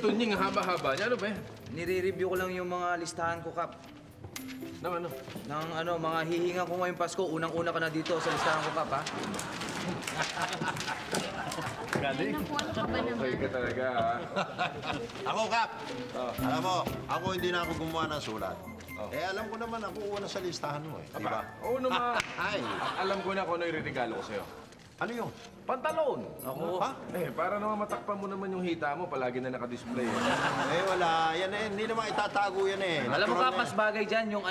tunying haba-haba niya. Ano ba yan? Nire-review ko lang yung mga listahan ko, Kap. Ng ano? Ng mga hihinga ko ngayong Pasko. Unang-una ka na dito sa listahan ko, Kap, ha? Ay, naku, ano ka ba naman? Okay ka talaga, ha? Ako, Kap. Alam mo, ako hindi na ako gumawa ng sulat. Eh, alam ko naman ako una sa listahan mo, eh. Di ba? Oo naman. Ay, Alam ko na kung ano yung regalo ko sa'yo. ano yun? Pantalon! Ako. Ha? Para naman matakpan mo naman yung hita mo, palagi na nakadisplay. Eh, wala. Yan eh. Hindi naman itatago yan eh. Alam mo, Natural Kap, na mas bagay dyan yung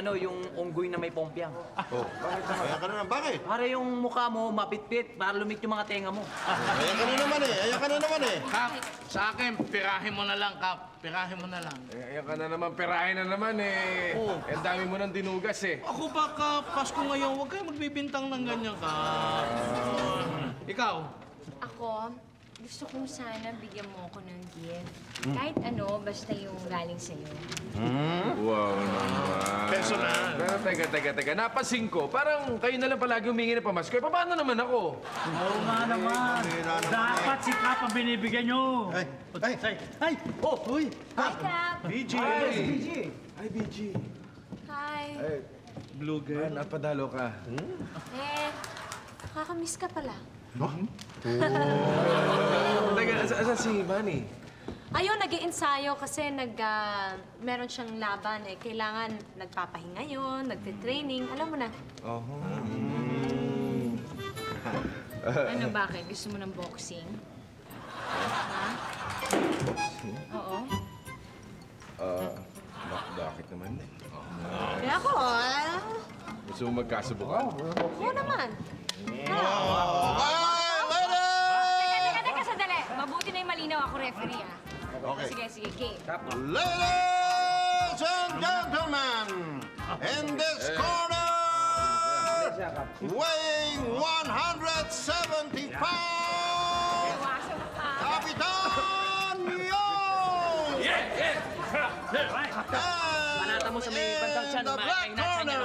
unggoy na may pompiang. Oh, kaya ka na naman. Bakit? Para yung mukha mo mapitpit, para lumit yung mga tenga mo. Kaya ka na naman eh. Kaya ka na naman eh. Kap, sa akin, pirahin mo na lang, Kap. Pirahin mo na lang. Ayan ka na naman, perahin na naman eh. Ang dami mo nang dinugas eh. Ako ba, Kap? Pasko ngayon, huwag kayo magbibintang ng ganyan, Kap. Ikaw? Ako, gusto kong sana bigyan mo ako ng gift. Kahit ano, basta yung galing sa'yo. Wow naman. Personal. Pero teka. Napansin ko, parang kayo na lang palagi humingi ng pamasko. Eh, paano naman ako? Oo nga naman. Dapat si Kap ang binibigyan nyo. Ay! Oh, uy! Hi, Cap! BG! Ay, BG. Hi! Blue girl. Napadalo ka. Eh, nakakamiss ka pala. Teka, asan si Manny? Ayun, nag-iensayo kasi meron siyang laban eh. Kailangan nagpapahinga yun, nagte-training. Alam mo na. Ano, bakit? Gusto mo ng boxing? Ha? Oo. Bakit naman? Kaya ako, Gusto mo magkasubukan? oo naman. Teka, sandali. Mabuti na yung malinaw ako referee, ah. Okay. Sige, game. Ladies and gentlemen, in this corner, weighing 170 pounds, Kapitan Yong! Panata mo sa may bandang tiyan, In the black corner,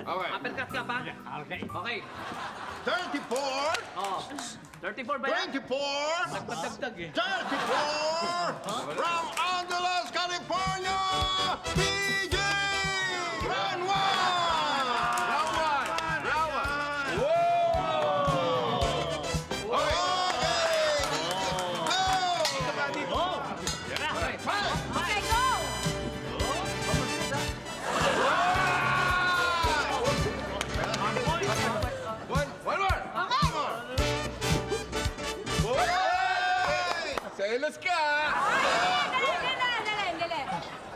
Okay. Uppercut ka pa? Okay. Okay. 34, Oh. 34 ba yan? 24, Nagpadagdag eh. 34, from Angeles, California, PJ! Round one! Round one! Whoa! Okay, go! One more! Selos ka! Dali.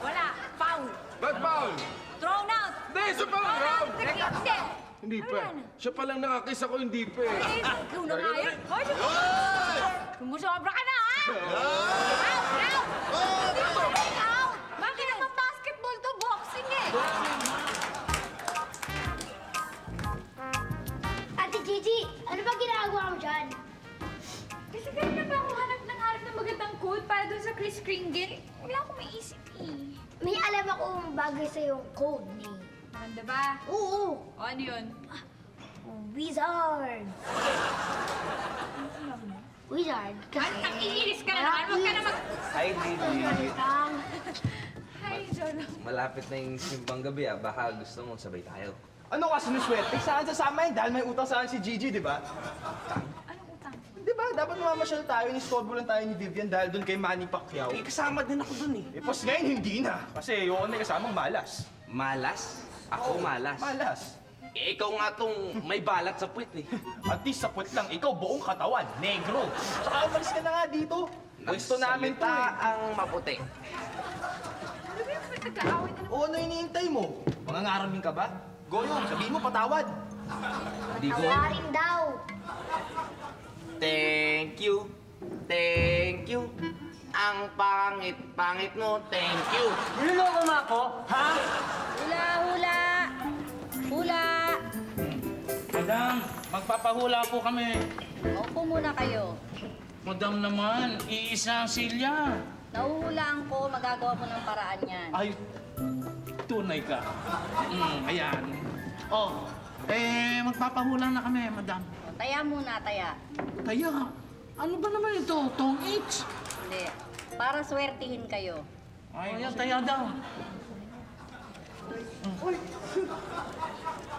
Wala. Foul. Ba't foul? Thrown out. Hindi, isa pa lang round! Hindi. Hindi pa. Siya palang nakakiss ako, hindi pa eh. Ikaw na nga yun. Hoy! Sumusobra ka na, ha? Out! Out! Bakit naman basketball to boxing eh? Ate Gigi, ano ba ginagawa mo dyan? Kasi kanina pa ako hanap ng magandang code para doon sa Kris Kringle. Wala akong maisip eh. May alam akong bagay sa yung code name. Maganda ba? Oo, O ano yun? Wizard. Wizard. Ano, nang-iinis ka na naman? Huwag ka na mag... Hi, Lily. Hi, John. Malapit na yung simbang gabi, ah. Baka gusto mo sabay tayo. Ano ka sinuswerte? Saan sasama yun? Dahil may utang saan si Gigi, di ba? Anong utang? Di ba? Dapat mamamasyal tayo, nistorbo lang tayo ni Vivian dahil doon kay Manny Pacquiao. Eh, kasama din ako dun eh. Eh, pas ngayon hindi na. Kasi yun may kasamang malas. Malas? Ako malas. Malas. Eh, ikaw nga tong may balat sa puwit eh. At least sa puwet lang, ikaw buong katawan, negro. Saka umalis ka na nga dito. Gusto namin to Nagsalita eh. ang maputi. Ano ba yung nagkaaway na naman? O ano iniintay mo? Mangangaroling ka ba? Go yun, sabihin mo patawad. Hindi ko. Tawarin daw. Thank you. Thank you. Ang pangit mo. Thank you. Niloloko mo ako? Ha? Hula! Madam, magpapahula po kami. Opo muna kayo. Madam naman, iisa ang silya. Nahuhulaan ko, magagawa ko ng paraan yan. Ay, tunay ka. Ayan. Oh, magpapahula na kami, madam. Taya muna, taya. Kaya, ano ba naman ito? Tong H? Hindi. Para swertihin kayo. Ayan, taya daw.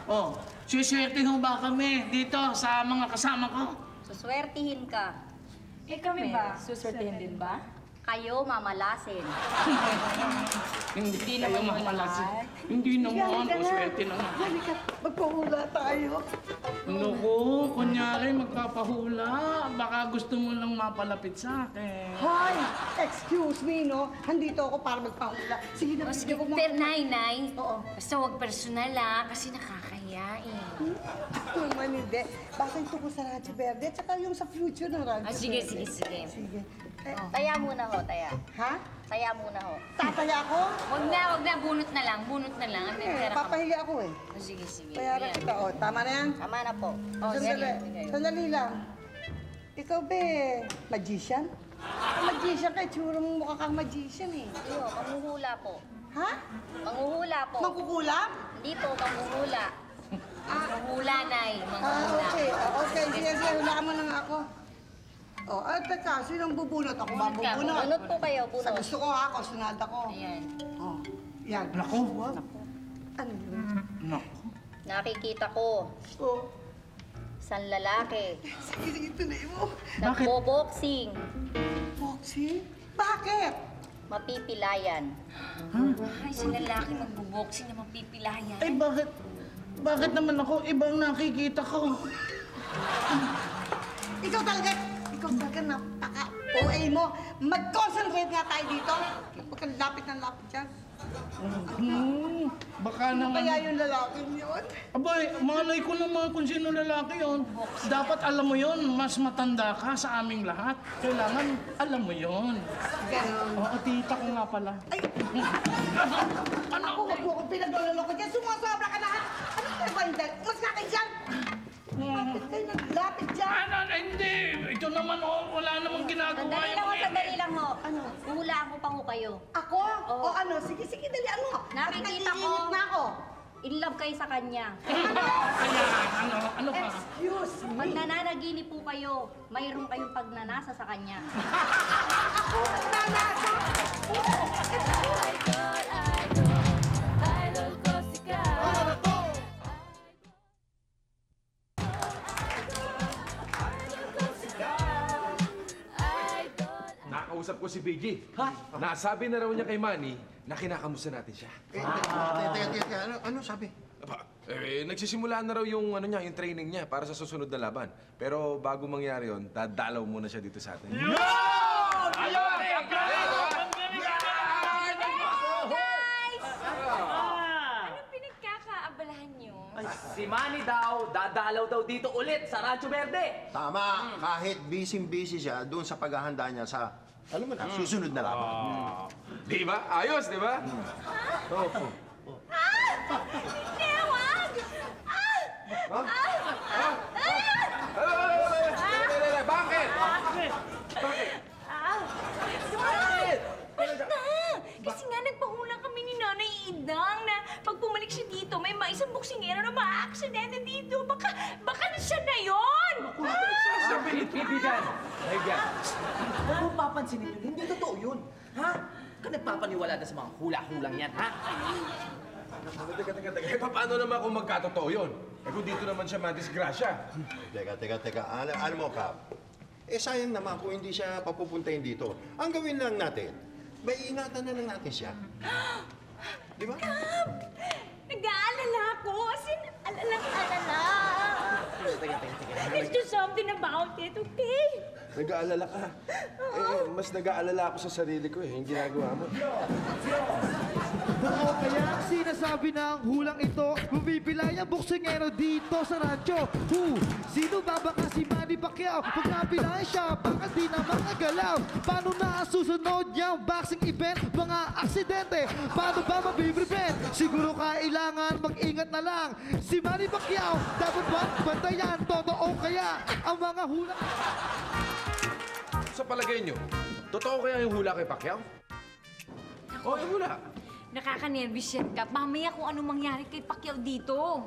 Oh, siswerte ho ba kami dito sa mga kasama ko? Suswertihin ka. Eh kami ba? Suswertihin din ba? Kayo mamalasin. Hindi naman makalasin. Hindi naman, o swerte naman. Halika, magpahula tayo. Naku, kunyari magpapahula. Baka gusto mo lang mapalapit sa akin. Hoy, excuse me, no? Handito ako para magpahula. Sige na, Sige, bigyan mo. pero Nay. Oo. Basta huwag personal kasi nakakahiya eh. Naman hindi. Bakit ito ko sa Radyo Verde? Tsaka yung sa future ng Radyo Sige. Verde. Sige. Taya muna ho, taya. Ha? Taya muna ho. Tataya ako? Huwag na. Bunot na lang. May pera ka. Papahiga ako eh. Sige. Bayaran Ayan. kita. O, tama na yan? Tama na po. Sandali lang. Ikaw ba magician? Magician ka, tsura mo mukha kang magician eh. Iyo, manghuhula po. Ha? Manghuhula po. Magkukulam? Hindi po, manghuhula. Manghula, Nay. Manghula. Okay. Sige, hulaan mo na nga ako. Teka, sinong bubunot? Ako ba Bunot ka, bubunot? Bunot po kayo, Sa bunot. gusto ko ha, konsunada ko. Ayan. Yan. Naku. Ano yun? Naku. Nakikita ko, isang lalaki. Sige, tuloy mo. Nagbo-boxing. Boxing? Bakit? Mapipilayan. Ay, sa lalaki magbuboxing na mapipilayan. Eh, bakit? Bakit naman ako ibang nakikita ko? Ikaw talaga napaka-OA mo. Mag-concentrate nga tayo dito. Huwag kang lapit ng lapit dyan. Baka Ano naman... kaya yung lalaking yun? Abay, malay ko naman kung sino lalaki yon. Dapat alam mo yon, mas matanda ka sa aming lahat. Kailangan alam mo yon. Ganon. Oo, tita ko nga pala. Ay! Ako, huwag mo akong pinagloloko dyan. Sumasobra ka na ha! Ano ka ba yung dal? Mas ka kayo dyan! Lapit kayo, naglapit dyan! Hindi! Ito naman, wala namang ginagawa Sandali lang ho. Ano? Huhulaan ko pa ho kayo. Ako? O ano? Sige, dalian mo. Nakikita ko. Naiinit na ako. In love kayo sa kanya. Ano pa? Excuse me. Pag nananaginip po kayo, mayroon kayong pagnanasa sa kanya. Nakausap ko si Biggie. Nasabi na raw niya kay Manny na kinakamusta natin siya. Teka, ano sabi? Nagsisimula na raw yung yung training niya para sa susunod na laban. Pero bago mangyari yon, dadalaw muna siya dito sa atin. Anong pinagkakaabalahan niyo? Si Manny daw, dadalaw daw dito ulit sa Rancho Verde. Tama, kahit busy siya doon sa paghahanda niya sa, alam mo na, susunod na laban. Di ba? Ayos, di ba? Oo. Hindi, wag! Bakit? Basta! Kasi nga nagpahula kami ni Nanay Idang na pag bumalik siya dito, may isang boksingero na ma-aksidente dito. Baka na siya na yun! Kaibigan! Huwag mong papansinin yun. Hindi totoo yun. Ha? Ka nagpapaniwala na sa mga hula-hulang yan, ha? Teka. Paano naman kung magkatotoo yun? Kung dito naman siya madisgrasya. Teka. Alam mo, Kap, sayang naman kung hindi siya papupuntahin dito. Ang gawin lang natin, maiingatan na lang natin siya. Di ba? Nag-aalala ako. As in, alala. Let's do something about it, okay? Nag-aalala ka. Mas nag-aalala ako sa sarili ko yung ginagawa mo. Kaya sinasabi ng hulang ito, bumipilay ang boksingero dito sa radyo. Sino ba baka si Manny Pacquiao? Pag napilay siya, baka di na makagalaw. Paano na ang susunod niyang boxing event? Mga aksidente, paano ba mabiprevent? Siguro kailangan mag-ingat na lang. Si Manny Pacquiao, dapat ba bantayan? Totoo kaya ang mga hulang? Sa palagay niyo, totoo kaya yung hula kay Pacquiao? Oo, yung hula. Nakaka-nervous yan, Kap. Mamaya kung anong mangyari kay Pacquiao dito.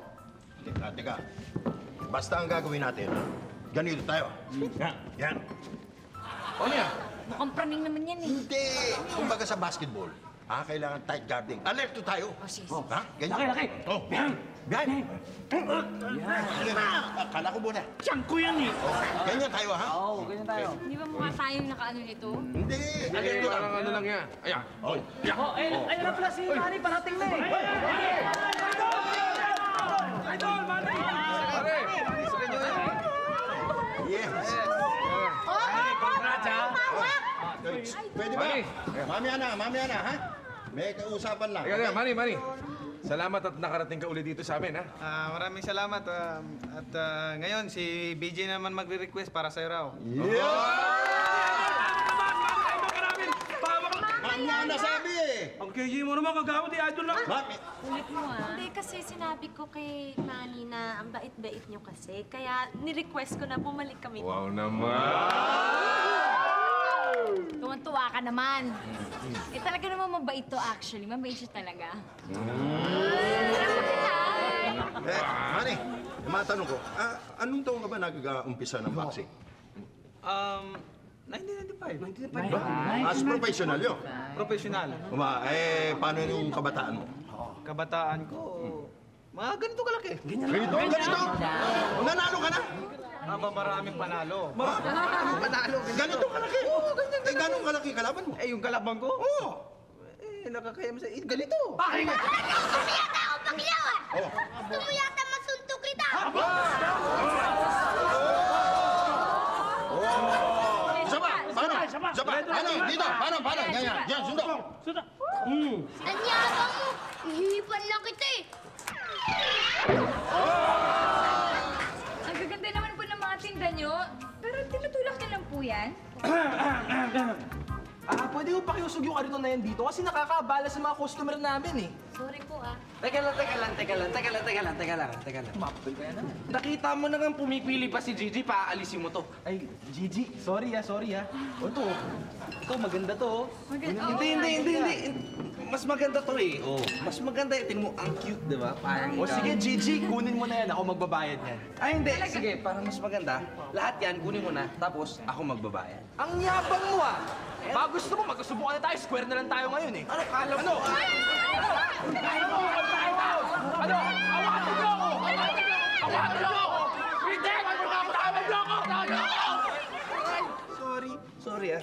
Teka. Basta ang gagawin natin, ganito tayo. Yan. O niya, Mukhang praning naman yan eh. Hindi. Kumbaga sa basketball, kailangan tight guarding. Alerto tayo. sige. Ha? Ganyan. Laki. Oh. Behind. Akala ko muna. Tiyan ko yan eh. Ganyan tayo, ha? Oo, ganyan tayo. Di ba mukha tayong nakaano nito? Hindi. Alerto lang. Parang ano lang yan. Ayan. Oh, ayun na pala si Manny, parating na eh. Pare! Isa rin yun. Yes. Pwede ba? Mamaya na, ha? May kausapan lang. Teka, Manny. Salamat at nakarating ka ulit dito sa amin, ha? Maraming salamat. At ngayon, si BJ naman magre-request para sa'yo raw. Mami ang nasabi eh. Ang KJ mo naman, kagawa di idol lang. Mami. Ulit mo ah. Hindi, kasi sinabi ko kay Manny na ang bait-bait niyo kasi. Kaya ni-request ko na bumalik kami. Wow naman! Tuwan-tuwa ka naman. Eh talaga naman mabait to actually. Mabait siya talaga. Mani, matanong ko, anong taon ka ba nag-umpisa ng boxing? 1995. As professional yun. Professional. Paano yung kabataan mo? Kabataan ko, mga ganito kalaki. Ganito? Nanalo ka na? Maraming panalo. Maraming panalo. Ganito kalaki? Oo, ganyan. Eh, ganong kalaki kalaban mo? Yung kalaban ko? Oo. Nakakaya mo sa... Ganito. Tumiyata ako pakilawan! Tumiyata masuntok kita! Saba! Ano? Dito! Paano? Yan, sundok! Ang yabang mo! Ihipan lang kita eh! Ang gaganda naman po ng mga tinda nyo. Pero tinutulak niyo lang po yan. Pwede ko pakiusog yung karito na yan dito kasi nakakabala sa mga customer namin eh. Sorry po ah. Teka lang. Nakita mo na nga pumipili pa si Gigi, paaalisin mo to. Ay, Gigi, sorry ah. O to, ito maganda to. Hindi. Mas maganda to eh. Oh, mas maganda. Tingnan mo, ang cute, di ba? Parang O sige, Gigi, kunin mo na yan. Ako magbabayad yan. Ay, hindi. Sige, para mas maganda. Lahat yan, kunin mo na. Tapos, ako magbabayad. Ang yabang mo ah! Baka gusto mo, magkasubukan na tayo. Square na lang tayo ngayon eh. Ano, kala mo? Ano? Awatin niyo ako! Hindi! Magkakasama niyo ako! Sorry ah.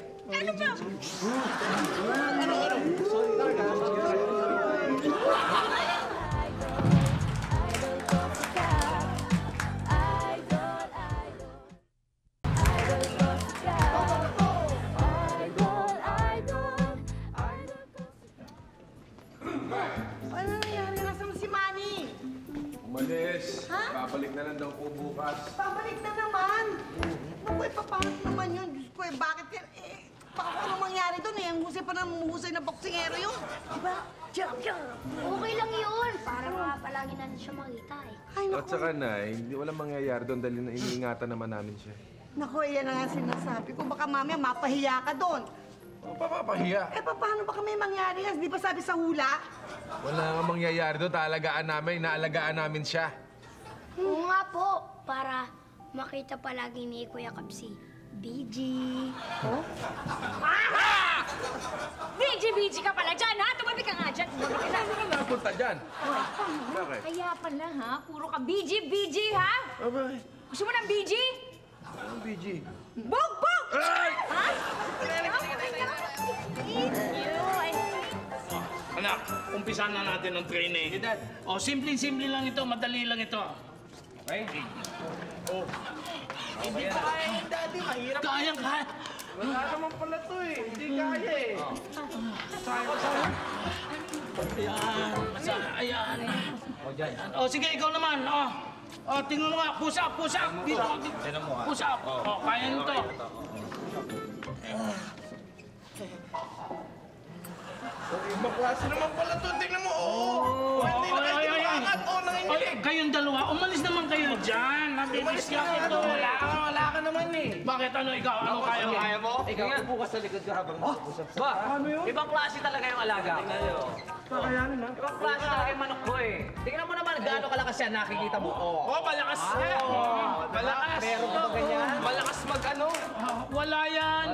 Ano nangyari? Nasaan si Manny? Umalis. Babalik na lang daw po bukas. Babalik na naman. Naku, papahanap naman yun. Diyos ko, bakit yan? Baka ano mangyari doon eh. Ang husay pa ng husay na boksingero yun. Diba? Okay lang yun. Para mga palagi natin siya makita eh. Ay, At saka na, hindi walang mangyayari doon dahil iniingatan naman namin siya. Naku, yan na nga sinasabi ko. Baka mamaya mapahiya ka doon. Papapahiya. Paano baka may mangyari yan? Di ba sabi sa hula? Wala nga mangyayari doon. Inaalagaan namin siya. Oo nga po. Para makita palagi ni Kuya Kapsi. BG. Oh? BG ka pala dyan ha! Tumabi ka nga dyan. Ano ka napunta dyan? Bakit? Kaya pala ha, puro ka BG ha? Gusto mo ng BG? Anong BG? Bog! Ay! Ha? Anak, umpisan na natin ang training. O, simple lang ito, madali lang ito. Okay? Hindi ko kaya yung daddy, mahirap. Kaya. Wala naman pala to eh. Hindi kaya eh. Ayan. O, sige, ikaw naman. O, tingnan mo nga. Push up. Dito. Push up. O, kaya nito. Ibang klase naman pala to. Tingnan mo, hindi na kayo tumaangat. Oy, kayong dalawa, umalis naman kayo dyan. Nabibisyak ito. Wala ka naman eh. Bakit ano ikaw? Ano kaya mo? Ikaw, upo ka sa likod ka habang mag-usap. Ba, ibang klase talaga yung alaga ko. Kakayanin na. Ibang klase talaga yung manok ko eh. Tingnan mo naman, gaano kalakas yan, nakikita mo. Malakas. Malakas. Meron ka ba ganyan? Malakas mag ano? Wala yan.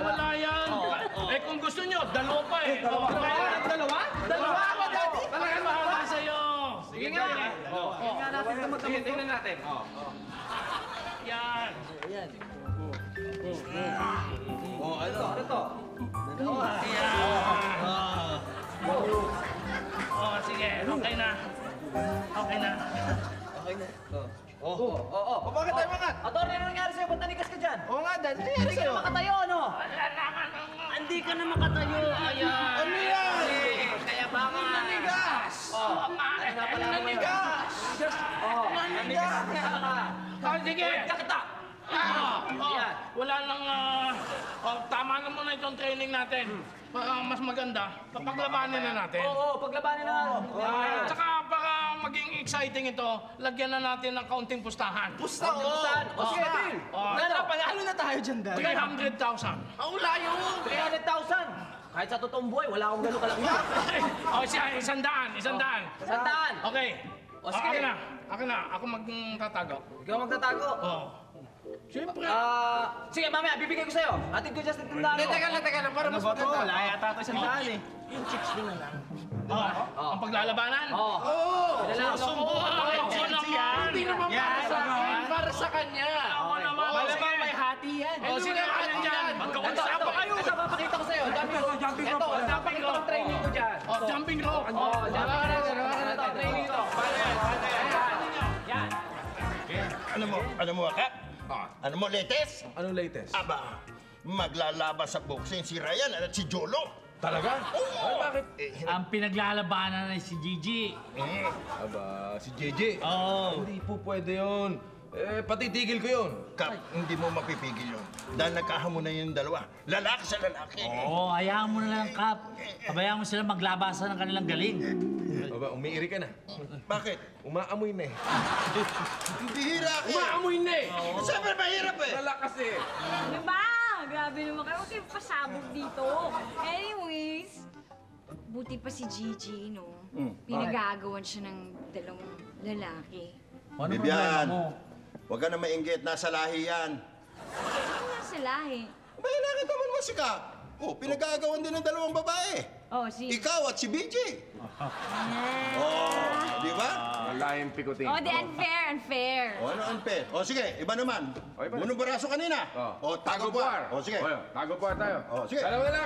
Eh kung gusto nyo, dalawa pa eh. Dalawa? Dalawa ako, Daddy? Talagang mahal sa'yo. Sige nga. Tingnan natin. Yan. Ano to? Sige, okay na. Okay na. Bakit tayo mga? Atty, ano nangyari sa'yo? Ba't nanigas ka dyan? Oo nga, Dad. Ano Hindi ka na makatayo, ano? Hindi ka na makatayo. Ayan. Ano yan? Kaya baka... Nanigas! Nanigas! Nanigas! Sige. Kakata! Wala nang... tama na muna itong training natin. Mas maganda, papaglabanin na natin. Oo, paglabanin na. Tsaka para maging exciting ito, lagyan na natin ng kaunting pustahan. Pustahan? O sige, deal. Panalo na tayo dyan, Dad. 300,000. Ang layo! 300,000! Kahit sa totoong buhay, wala akong gano'ng kalaki. Siya, 100. 100. Okay. O, sige. Akin na. Ako magtatago. Ikaw magtatago? Oo. Siyempre. Sige, mamaya, bibigay ko sa'yo. Atid ko just itong dano. Teka lang. Para mas maganda. Wala yata ito sa daan eh. Yung chicks din na lang. Ang paglalabanan? Oo. Ako naman. Hindi naman para sa akin. Para sa kanya. Ako naman. Malamang may hati yan. Sige, ano dyan? Magkausap pa kayo. Ito, papakita ko sa'yo. Jumping rope. Ito, papakita ko ang training ko dyan. Jumping rope. Ito, training ito. Yan. Ano mo, Kap? Ano mo, latest? Anong latest? Aba, maglalaban sa boxing si Ryan at si Jolo. Talaga? Oo. Bakit? Ang pinaglalabanan ay si Gigi. Aba, si JJ. Oo. Hindi po pwede yun. Patitigil ko yun. Kap, hindi mo mapipigil yun. Dahil nagkahamon na yung dalawa. Lalaki sa lalaki. Oo, hayaan mo na lang, Kap. Pabayaan mo sila maglabasan ng kanilang galing. Aba, umiiri ka na. Bakit? Umaamoy na eh. Bihira ka. Umaamoy na eh! Siyempre mahirap eh. Malakas eh. Diba? Grabe naman kayo. Huwag kayong pasabog dito. Anyways, buti pa si Gigi, no? Pinagagawan siya ng dalawang lalaki. Ano Bibian, huwag ka na mainggit. Nasa lahi yan. Ano nga sila eh? May nakita mo naman si Kap. Oh, pinagagawan din ng dalawang babae. Oh, si... Ikaw at si BJ. Di ba? Wala yung pikuting. Oh, di unfair. O, ano unfair? O, sige, iba naman. O, iba. Bunong baraso kanina. O, tago-puar. O, sige. Tago-puar tayo. O, sige. Dalawa na lang.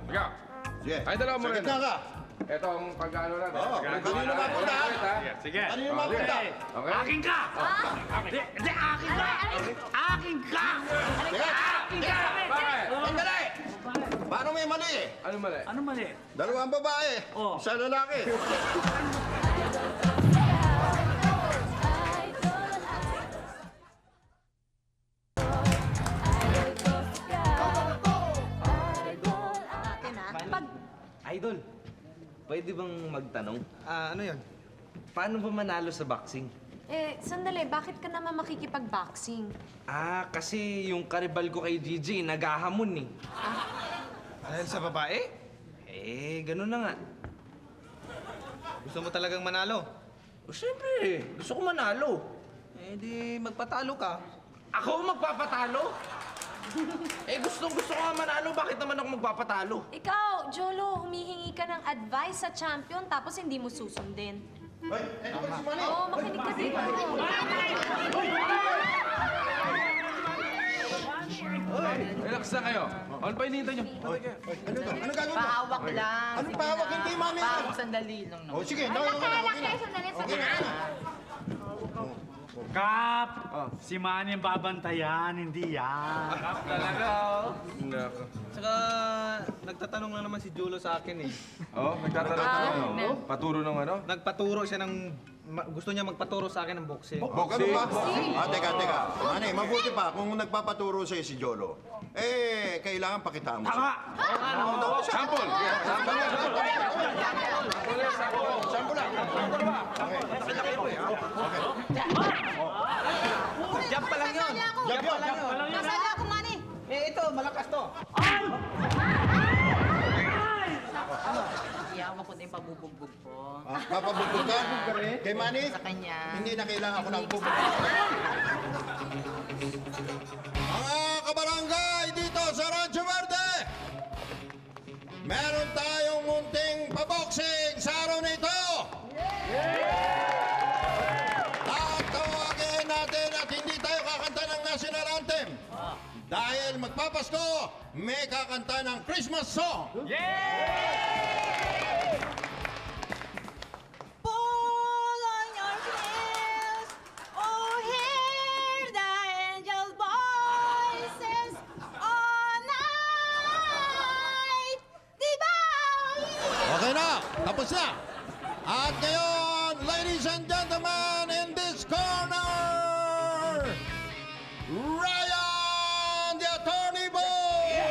Ikaw. Sige. Ay, dalawa mo Sa rin. gitna ka. Ito ang pag-ano natin. Oo, kanino mapunta? Sige. Kanino mapunta? Okay? Akin ka! Hindi, akin ka! Akin ka! Sige. Akin ka! Bakit? Sandali! Paano may mali? Ano mali? Ano mali? Dalawang babae. Oh. Isa lalaki. Idol, pwede bang magtanong? Ano yun? Paano ba manalo sa boxing? Sandali, bakit ka naman makikipag-boxing? Kasi yung karibal ko kay Gigi, naghahamon eh. Dahil sa babae? Ganun na nga. Gusto mo talagang manalo? Siyempre, gusto ko manalo. Di magpatalo ka. Ako magpapatalo? Gusto ko nga manalo, bakit naman ako magpapatalo? Ikaw, Jolo, humihingi ka ng advice sa champion tapos hindi mo susundin. Hoy, ito ba si Manny? Oo, makinig ka dito. Relax na kayo. Ano pa hinihintay niyo? Ano to? Ano gagawin mo? Pahawak lang. Anong pahawak? Hindi, mami. Pahawak sandali lang. O, sige. Sandali. Kap! Si Manny ang babantayan, hindi yan. Talaga, Nako. Saka nagtatanong lang naman si Julo sa akin eh. Nagtatanong. Paturo ng ano? Nagpaturo siya ng... gusto niya magpaturo sa akin ng boxing. Ganun ba? Teka. Manny, mabuti pa kung nagpapaturo sa'yo si Jolo. Kailangan pakitaan mo siya. Sample! Sample lang. Jump pa lang yun! Jump yun! Nasali ako, Manny. Ito, malakas to. Iyawa ko din pabubugbog po. Papabugbog ka? Kay Manny? Sa kanya. Hindi na kailangan ako ng bubugbog. Mga kabarangay dito sa Rancho Verde! meron tayong munting paboxing sa araw na ito. At tawagin natin at hindi tayo kakanta ng national anthem. Dahil magpapasko, may kakanta ng Christmas song. Pull on your heels, oh, hear the angel voices all night. Diba? Okay na, tapos na. At ngayon, ladies and gentlemen, in this corner, Ryan the Attorney Boy!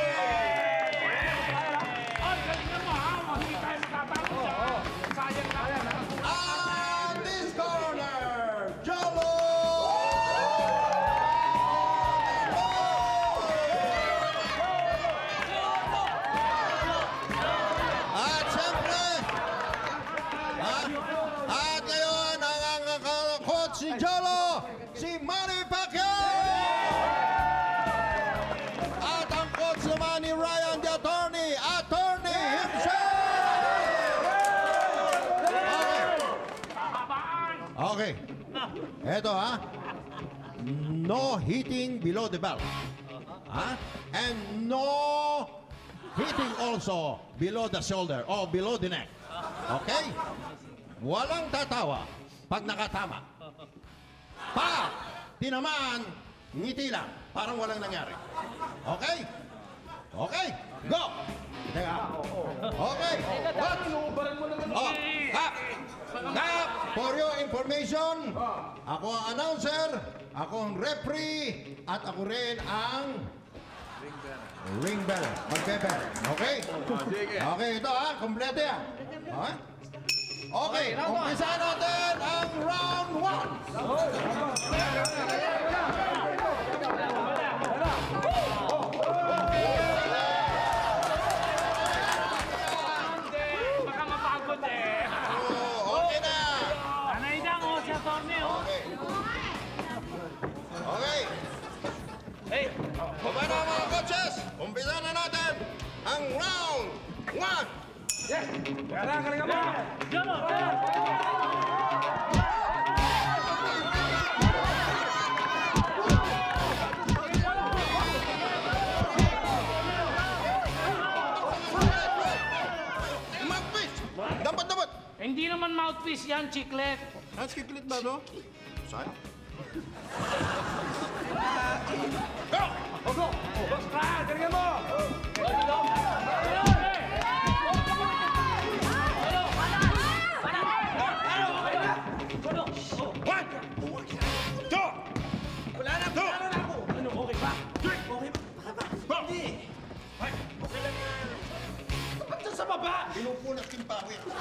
And this corner, Jolo! At siyempre, at ngayon, ang coach si Jolo, si Manny Pacquiao! At ang coach naman ni Ryan the Attorney, Attorney himself! Okay. Eto ha. No hitting below the belt. Ha? And no hitting also below the shoulder or below the neck. Okay? Walang tatawa pag nakatama. Pag tinamaan, ngiti lang. Parang walang nangyari. Okay? Okay? Go! Teka. Okay. But, for your information, ako ang announcer, ako ang referee, at ako rin ang ring bearer. Mag-bearer. Okay? Okay, ito ha. Kompleto yan. Okay? Okay, umpisa natin ang round 'Baka mapagod eh. Okay na. Nanay dang o si Atty. Okay. Hey, baba na mga coaches. Umpisa na natin ang round 1. Yes! Kaya galing mo! Jolo! Mouthpiece! Dapat! Hindi naman mouthpiece yan, chiclet. Chiclet ba ito? Saan? Go! Go! Galing mo! Sa baba! Pinupunas yung pawit. Okay!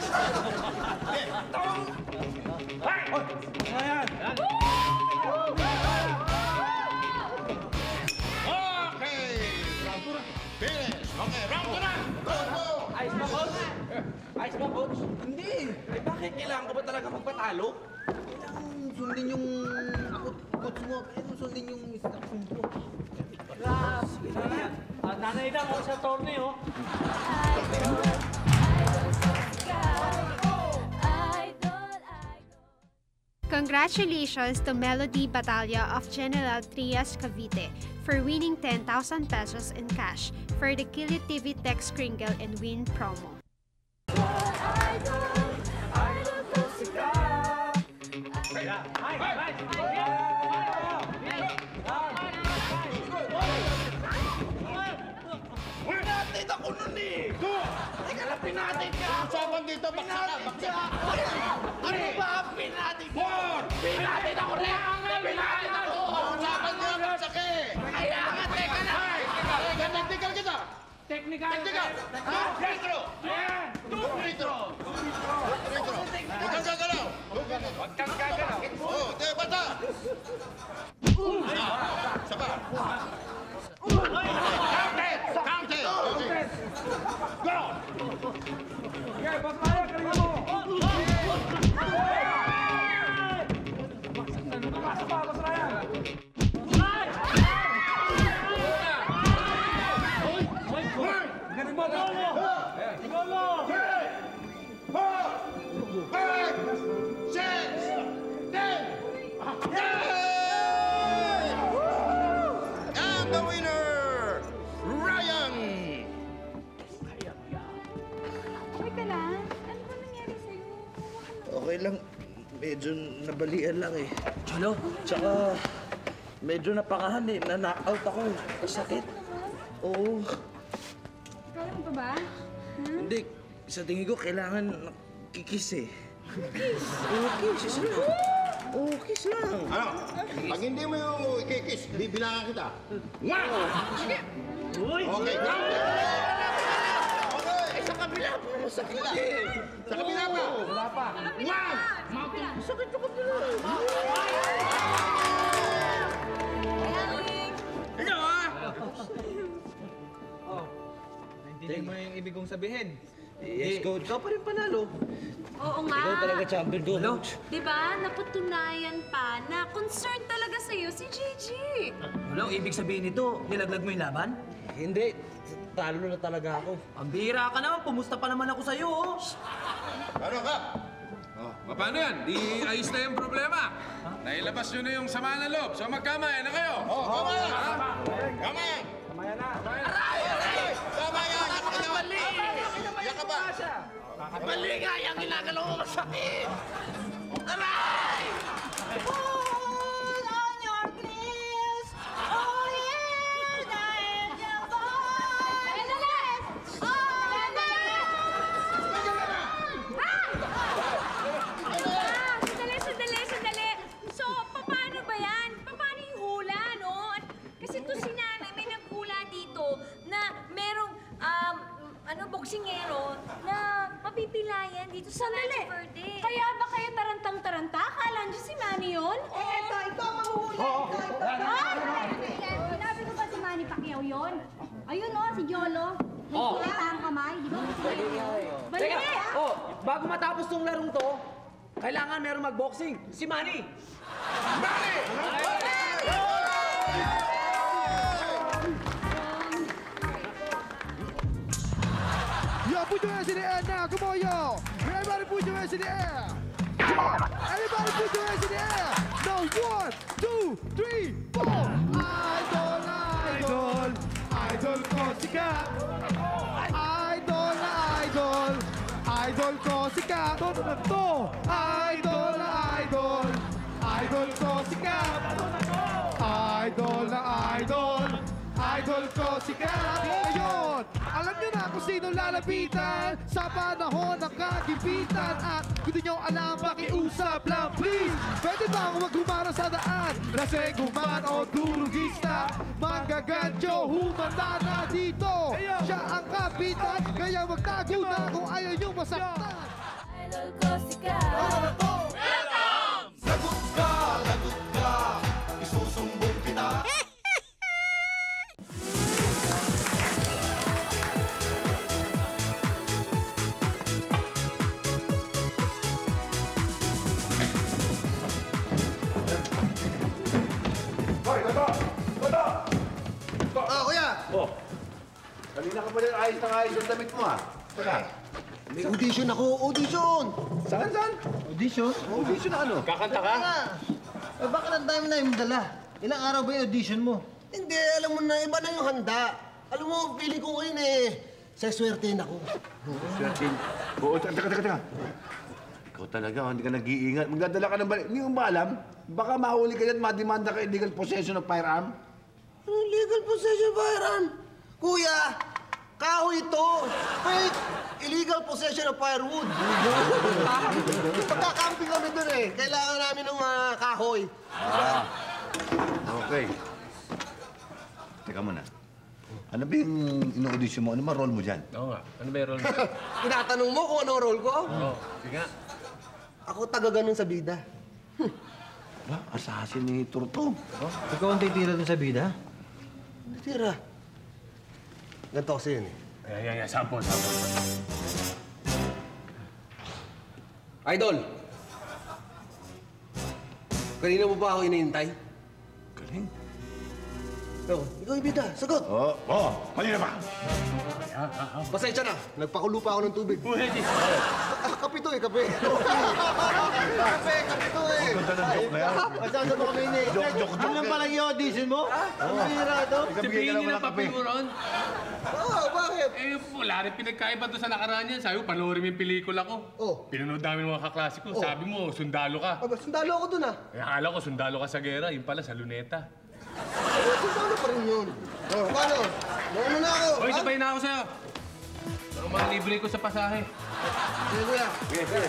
Finish! Okay, round 2 na! Go! Ayos ba, coach? Ayos ba, coach? Hindi. Eh, bakit kailangan ko ba talaga magpatalo? Kailangan sundin yung... Ako, coach mo, kailangan sundin yung instruction ko. Nanay dang o si Atty. Congratulations to Melody Batalya of General Trias Cavite for winning 10,000 pesos in cash for the Kili TV Text Kringle and Win promo. Pinatid ako nun eh! Teka lang, pinatid ka! Usapan dito, baksa ka! Ano ba ang pinatid mo? Pinatid ako rin! Pinatid ako! Usapan nyo, baksa ka eh! Kaya nga, teka lang! Technical kita! Technical! Retro! Retro! Huwag kang gagalaw! Huwag kang gagalaw! Oh, di, bata! Saba! Counted! Okay. Go! Okay, boss Maya, galing mo! Pasa pa, boss Ryan! Galing mo, boss! Okay lang. Medyo nabalian lang eh. Cholo? Tsaka, medyo napakahan eh. Na-knockout ako. Kasakit. Oo. Kaya pa ba? Hindi. Sa tingin ko, kailangan kikis eh. Kiss? Oo, kiss lang. Oo, kiss lang. Ano? Pag hindi mo yung ikikis, bibilangan kita. Wow! Sige. Okay. Eh, sa kabila po. Sa kabila. Sa kabila pa. Wala pa. Wow! Sakit sa kabila. Ano ah? Naintindihan mo yung ibig kong sabihin. Yes, coach. Ikaw pa rin panalo. Oo nga. Ikaw talaga champion ko, coach. Diba? Napatunayan pa na concerned talaga sa'yo si Gigi. Ano, ibig sabihin nito, nilaglag mo yung laban? Hindi. Talo na talaga ako. Ang bihira ka naman, pumusta pa naman ako sa'yo, oh. Ano ka? Oh, paano yan? Di ayos na yung problema. Nailabas nyo na yung sama ng loob. So magkamay na kayo. Oh, kamayan! Kamayan! Kamayan na. Kamayan! Kamayan! Mali! Yan ka ba? Mali nga yung ginagalaw mo masakit! Aray! Pull on your please! Oh, yeah! Dahil yung boy! Sandali. So, paano ba yan? Paano yung hula, no? Kasi to si Nanay, may naghula dito na merong, boksingero na mapipilayan dito sa Rancho Verde. Kaya ba kayo tarantang-taranta? Akala niyo si Manny yun? Ito ang mahuhuli. Sinabi ko ba si Manny Pacquiao yun? Ayun o, si Jolo. May kita ang kamay, di ba? Bali! Teka, bago matapos tong larong to, kailangan meron mag-boxing. Si Manny! Yo, put your hands in the air now. Come on, yo. Everybody put your hands in the air. Come on. Everybody put your hands in the air. Now, 1, 2, 3, 4. Idol ko sikat. Idol ko sikat. Todo na to. Idol ko sikat. Idol ko sikat. Ngayon, alam nyo na kung sino lalapitan sa panahon ng kagipitan. At kung di nyo alam, pakiusap lang please. Pwede ba akong maghumara sa daan? Laseng human o durugista, manggagancho, humanda na dito. Siya ang kapitan, kaya magtago na kung ayaw nyo masaktan. Idol ko sikat. Welcome! Lagot ka, isusumbong kita. Kuya! Oh, kanina ka pa rin ayos ang damit mo ah. Teka. May audition ako, audition! Saan? Audition? Audition na ano? Kakanta ka? Bakit ang dami na yung dala? Ilang araw ba yung audition mo? Hindi, alam mo na, iba na yung handa. Alam mo, feeling ko ngayon seswertein ako. Swertin. Oo, teka. Ikaw talaga, hindi ka nag-iingat. Magdadala ka ng balik. Hindi mo ba alam? Baka mahuli ka yan, madimanda ka illegal possession of firearm. Illegal possession of firearm? Kuya, kahoy ito. Wait, illegal possession of firewood. Pagkakamping kami doon eh. Kailangan namin ng kahoy. Okay. Teka muna. Ano ba yung ino-audition mo? Ano ba role mo dyan? Oo nga. Ano ba yung role mo? Tinatanong mo kung anong role ko? Oo. Sige nga. Ako taga-ganon sa bida. Ba? Assassinator to. Ikaw ang titira dun sa bida? Titira? Ganito kasi yun eh. Yeah. Sample. Idol! Kanina mo ba ako inihintay? Galing. Ikaw yung bida. Sagot! Kanina pa. Pasensya na. Nagpakulo pa ako ng tubig. Kape kape to eh, kape. Kape to eh. Ang ganda ng joke na yan. Masama mo kami ni. Joke. Ano lang pala yung audition mo? Ang bihira to. Sabihin niyo na papel mo ron. Oo, bakit? Eh, wala rin pinagkaiba doon sa nakaraan yan. Sabi ko, panoorin mo yung pelikula ko. Oh. Pinanood namin ng mga kaklase ko. Sabi mo, sundalo ka. Aba, sundalo ako dun ah. Eh, akala ko, sundalo ka sa gera. Yun pala, sa luneta. Sundalo pa rin yun. Oh, paano? Mauna na ako. Hoy, sabay na ako sa'yo. Ang mga libre ko sa pasahe. Sige, kuya. Sige.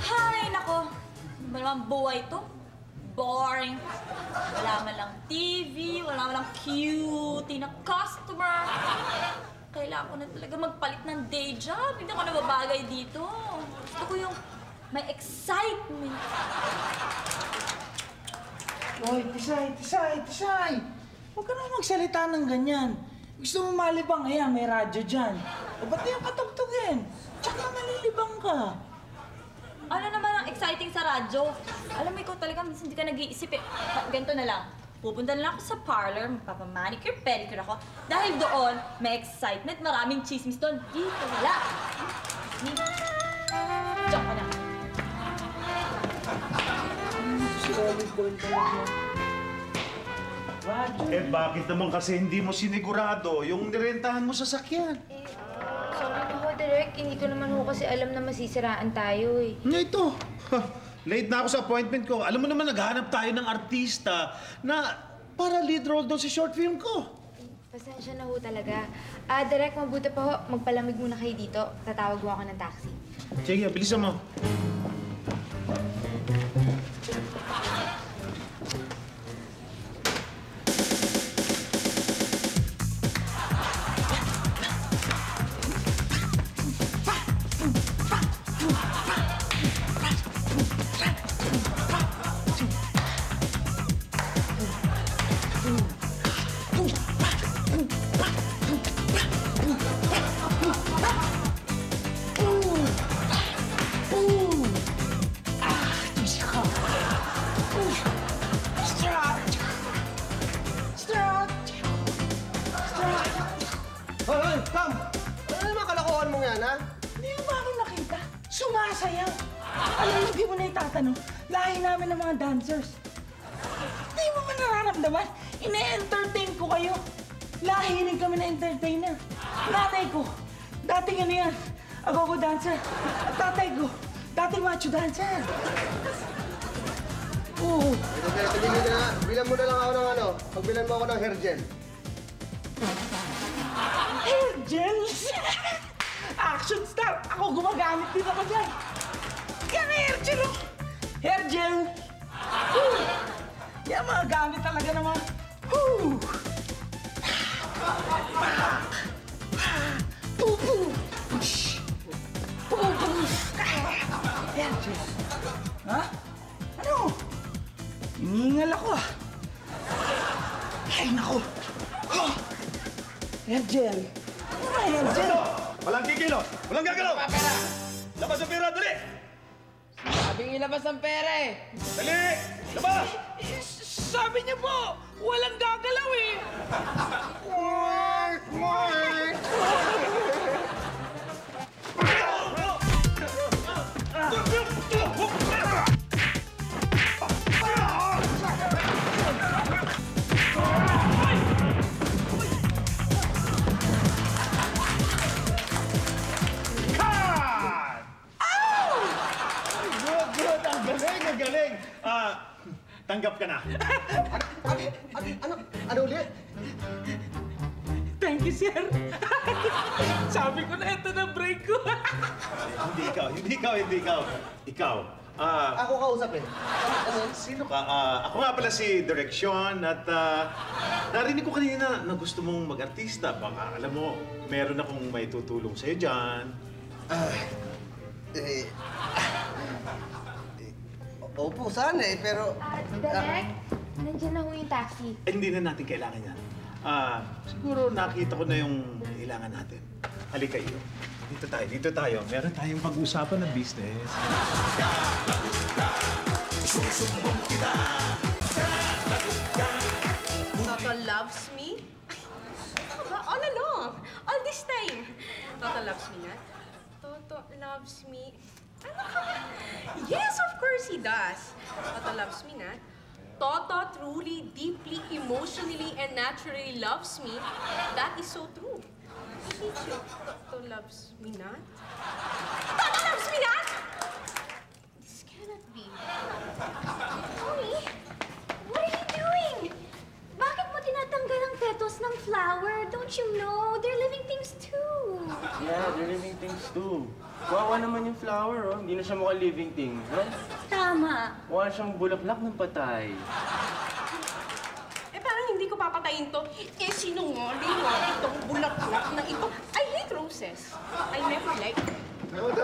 Hay, nako. Ano ba naman buhay to? Boring. Wala man lang TV, wala man lang cutie na customer. Kailangan ko na talaga magpalit ng day job. Hindi ako nababagay dito. Gusto ko yung may excitement. Hoy, Tisay! Huwag ka na magsalita ng ganyan. Gusto mo malibang, ayan, may radyo dyan. O ba't yung katugtugin? Tsaka malilibang ka. Ano naman ang exciting sa radyo? Alam mo, ikaw talaga, minsan hindi ka nag-iisip eh. Ganito na lang. Pupunta na lang ako sa parlor, magpapamanicure, pedicure ako. Dahil doon, may excitement, maraming chismis doon. Dito, wala. Diyan ka na. Eh bakit naman kasi hindi mo sinigurado yung nirentahan mo sa sakyan? Sorry na ho, Direk. Hindi ko naman ho kasi alam na masisiraan tayo eh. Ito. Late na ako sa appointment ko. Alam mo naman, naghahanap tayo ng artista na para lead role doon sa short film ko. Pasensya na ho talaga. Direk, mabuti pa ho. Magpalamig muna kayo dito. Tatawag ho ako ng taxi. Sige, bilisan mo. Hoy, Tom! Ano naman kalakuhan mo yan, ha? Hindi mo ba ako nakita? Sumasayaw. Alam mo, di mo na itatanong. Lahi namin ng mga dancers. Hindi mo ba nararamdaman? Ine-entertain ko kayo. Lahi rin kami na entertainer. Nanay ko, dating ano yan, agogo dancer. At tatay ko, dating macho dancer. Oo. Tigil na. Bilan mo na lang ako ng ano. Pagbilan mo ako ng hair gel. Hair gel? Action star! Ako gumagamit din ako dyan. Yan, hair gel, oh. Hair gel. Yan, mga gamit talaga naman. Hair gel. Ha? Ano? Hiningal ako, ah. Ay, naku. Hair gel. Ano ba hair gel? Walang kikilo! Walang gagalaw! Pera! Labas ang pera, dali! Sabing ilabas ang pera eh. Dali! Labas! Sabi niyo po, walang gagalaw eh. Good! Ang galing! Tanggap ka na. Ano ulit? Thank you, sir. Sabi ko na ito na break ko. Hindi ikaw. Ikaw. Ako kausap eh. Sino ka? Ako nga pala si Direksyon at narinig ko kanina na gusto mong mag-artista. Baka alam mo, meron akong may tutulong sa'yo dyan. Opo, sana eh, pero... Direk, nandiyan na ho yung taxi. Hindi na natin kailangan yan. Siguro nakita ko na yung kailangan natin. Halika iyo. Dito tayo. Meron tayong pag-usapan ng business. Nakala loves me? All along. All this time. Toto loves me not? Toto loves me. Ano ka ba? Yes, of course he does. Toto loves me not? Toto truly, deeply, emotionally, and naturally loves me. That is so true. Toto loves me not? Toto loves me not? This cannot be. Tony, what are you doing? Bakit mo tinatanggal ang petals ng flower? Don't you know? They're living things too. Yeah, they're living things too. Wawa naman yung flower, oh. Hindi na siya mukhang living thing, no? Tama. Mukha siyang bulaklak ng patay. Eh, parang hindi ko papatayin to. Eh, sinungaling nga itong bulaklak na ito. I hate roses. I never liked them. Ba't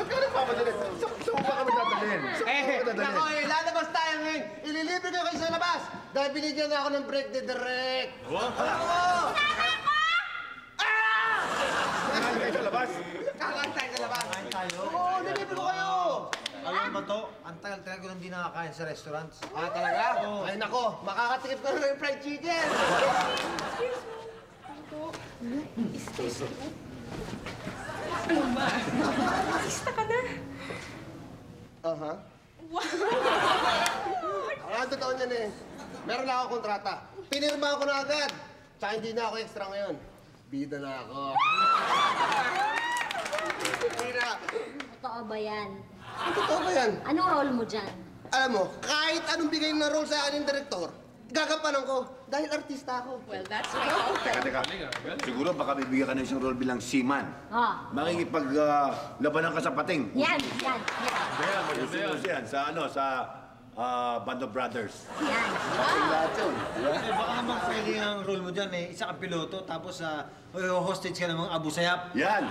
ka nagpapadalit? Saan ba kami dadalhin? Nako, lalabas tayo ngayon. Ililibre ko kayo sa labas. Dahil binigyan na ako ng break ni Direk. Kakain kayo sa labas? Kakain tayo sa labas. Kakain tayo? Oo, nilibre ko kayo. Alam ba to? Ang tagal-tagal ko nang di nakakain sa restaurants. Ah, talaga? Ay, nako. Makakatikip ko na ng fried chicken. Is this true? Ano ba? Artista ka na. Aha. Ang totoo niyan eh. Meron na ako kontrata. Pinirma ko na agad. Tsaka hindi na ako extra ngayon. Bida na ako. Tira. Totoo ba yan? Ang totoo ba yan? Anong role mo dyan? Alam mo, kahit anong bigay na role sa akin ng direktor, gagampanan ko dahil artista ako. Well, that's my offer. Teka. Siguro baka bibigyan ka na isang role bilang seaman. Makikipaglabanan ka sa pating. Yan. Yan. Sa Band of Brothers. Yan. Lahat yun. Eh, baka naman pwede ang role mo dyan eh. Isa kang piloto, tapos hostage ka ng mga Abu Sayyaf. Yan.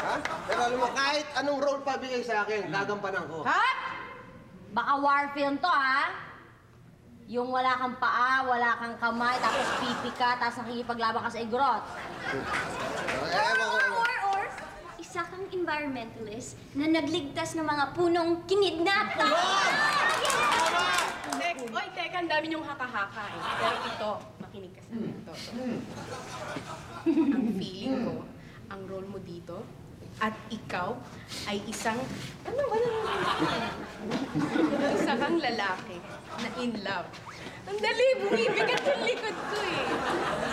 Ha? Pero alam mo, kahit anong role pa bigay sa akin, gagampanan ko. Ha? Baka war film to, ha? Yung wala kang paa, wala kang kamay, tapos pipi ka, tapos nakikipaglaban ka sa igrot. Or, isa kang environmentalist na nagligtas ng mga punong kinidnap. Teka, ang dami niyong haka-haka eh. Pero ito, makinig ka sa akin. Ito. Ang feeling ko, ang role mo dito, at ikaw ay isang... Isa kang lalaki na in love. Ang dali, bumibigat yung likod ko eh.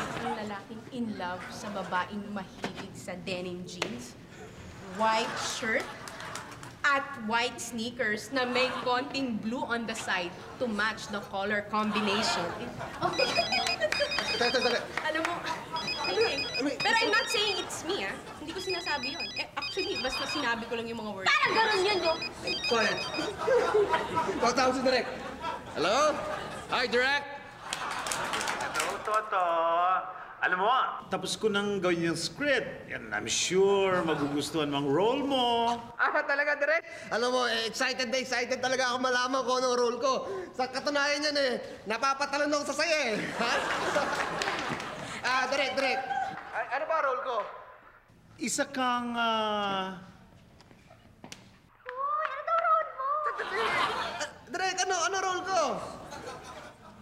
Isang lalaking in love sa babaeng mahilig sa denim jeans, white shirt, at white sneakers na may konting blue on the side to match the color combination. Alam mo, pero I'm not saying it's me, ah. Hindi ko sinasabi yun. Eh, actually, basta sinabi ko lang yung mga words. Parang ganun yun, no? Quiet. Tawag si Direk. Hello? Hi, Direk. Hello, Toto. Alam mo, tapos ko nang gawin yung script. Yan, I'm sure magugustuhan mang role mo. Talaga, Direk? Alam mo, excited talaga ako malaman kung anong role ko. Sa katunayan yan eh, napapatalon ako sa saya eh. Ha? Direk. Ano ba role ko? Isa kang, Ano daw role mo? Direk, ano role ko?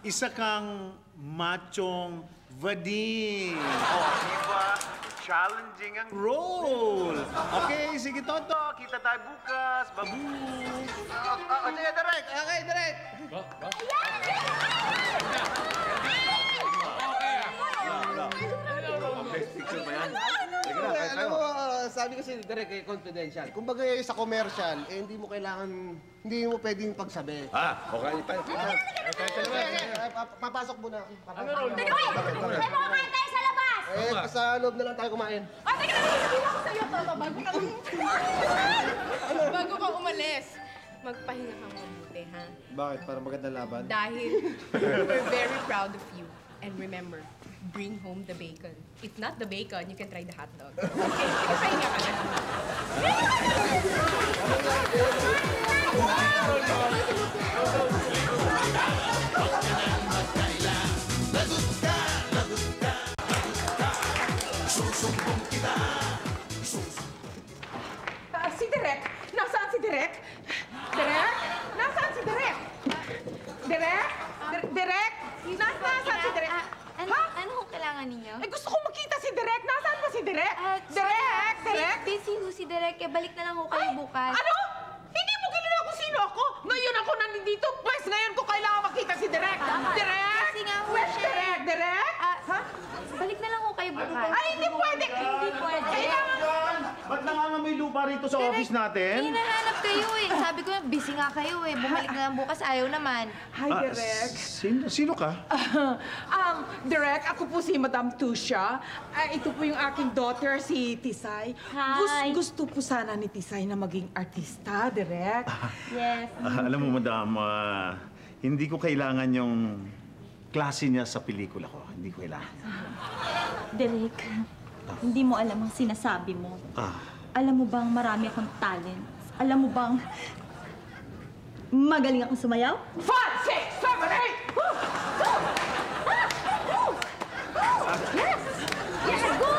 Isa kang machong vading. Diba? Challenging ang role. Okay, sige, Toto. Kita tayo bukas. Babu! Sige, Direk. Okay, Direk. Best picture ba yan? Alam mo, sabi kasi Direk eh, confidential. Kumbaga sa commercial, hindi mo pwedeng pagsabi. Okay tayo. Papasok muna ako. Ano role mo? May mga kain tayo sa labas! Sa loob na lang tayo kumain. Teka, sabihin ako sa'yo, Toto, bago ka umalis. Magpahinga ka mabuti, ha? Bakit? Para magandang laban? Dahil we're very proud of you. And remember, bring home the bacon. If not the bacon, you can try the hot dog. Okay, magpahinga ka na. Si Direk? Nasaan si Direk? Direk? Nasaan si Direk? Direk? Direk? Nasaan si Direk? Ano kung kailangan ninyo? Eh, gusto kong makita si Direk. Nasaan ba si Direk? Direk! Direk! Busy ho si Direk. Balik na lang ho kayo bukas. Ano? Hindi mo kilala kung sino ako. Ngayon ako nandito. Pues ngayon ko kailangan makita si Direk. Direk! Kasi nga ho Where's siya. Direk? Direk? Ha? Balik na lang ho kayo bukas. Ay, hindi pwede. Hindi pwede. Kailangan... Ba't nangangamoy lupa rito sa office natin? Hinahanap kayo eh. Sabi ko, busy nga kayo eh. Bumalik na lang bukas. Ayaw naman. Hi, Direk. Sino ka? Direk, ako po si Madam Tusha. Ito po yung aking daughter, si Tisay. Hi. Gusto po sana ni Tisay na maging artista, Direk. Yes. Alam mo, madam, hindi ko kailangan yung klase niya sa pelikula ko. Hindi ko kailangan. Derek, hindi mo alam ang sinasabi mo. Alam mo bang marami akong talent? Alam mo bang magaling akong sumayaw? 5, 6, 7, 8! Woo! Go! Yes! Yes, go!